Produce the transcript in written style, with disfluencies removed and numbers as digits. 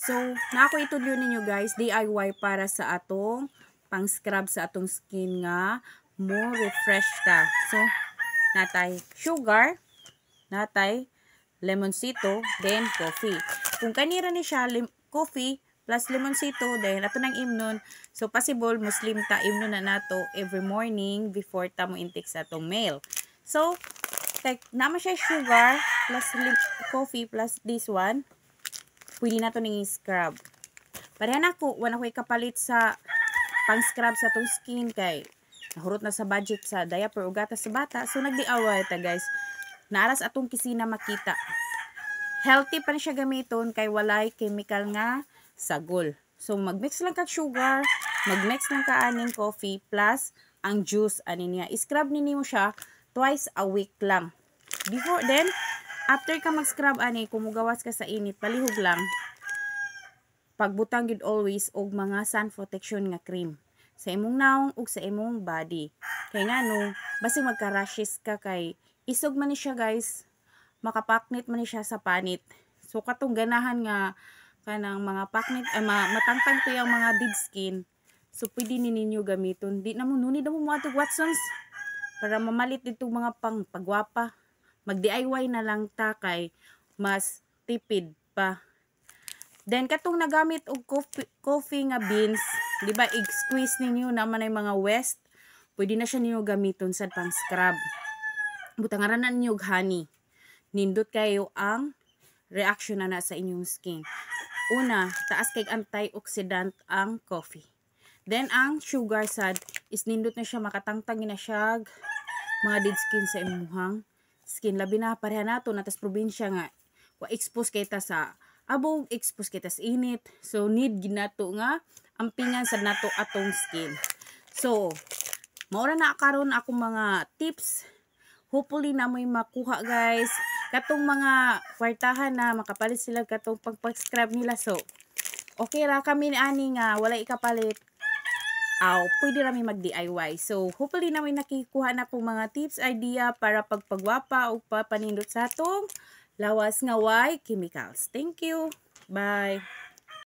So, na ako itudlo ninyo guys, DIY para sa atong pang scrub sa atong skin nga mo refresh ta. So, natay sugar, natay lemonsito, then coffee. Kung kanira ni siya coffee plus lemonsito, then ato nang imnon. So, possible muslim ta imnon na nato every morning before ta mo intake sa atong meal. So, naman siya sugar plus coffee plus this one. Pwede na to ning scrub. Pareha na ko, wala ko ikapalit sa pang scrub sa tong skin kay nahurot na sa budget sa diaper o gatas sa bata. So nagdiaway ta guys. Naaras atong kisina makita. Healthy pa na siya gamiton kay walay chemical nga sagol. So magmix lang kag sugar, magmix lang ka aning coffee plus ang juice ani niya. I-scrub ninyo siya twice a week lang. Before then, after ka mag-scrub ani, kumugawas ka sa init, palihog lang. Pagbutang gid always og mga sun protection nga cream sa imong naong ug sa imong body. Kay ngano, basi magka-rashes ka kay isog man ni siya guys. Makapaknit man ni siya sa panit. So katong ganahan nga kanang mga paknit matangtang to yung mga dead skin. So pwede ni ninyo gamiton. Di na mo nuni na mo mga Watsons para mamalit dito mga pang pagwapa. Mag-DIY na lang ta kay mas tipid pa. Then katong nagamit og coffee nga beans, di ba i-squeeze ninyo naman ay mga waste, pwede na siya ninyo gamiton sa pang scrub. Butangaran na ninyo og honey. Nindot kayo ang reaction na sa inyong skin. Una, taas kay antioxidant ang coffee. Then ang sugar sad is nindot na siya makatangtang na siya mga dead skin sa imuhang skin. Labi na pareha nato natas probinsya nga wa expose kay ta sa abog, expose kita sa init. So, need ginato nga ampingan sa nato atong skin. So, maura na karon akong mga tips. Hopefully na mo'y makuha guys. Katong mga kwartahan na makapalit sila katong pag-scrub nila. So, okay ra kami ni ani nga wala ikapalit. Pwede rami mag-DIY. So, hopefully na may nakikuha na akong mga tips, idea para pagpagwapa o papanindot sa atong lawas nga way chemicals. Thank you. Bye.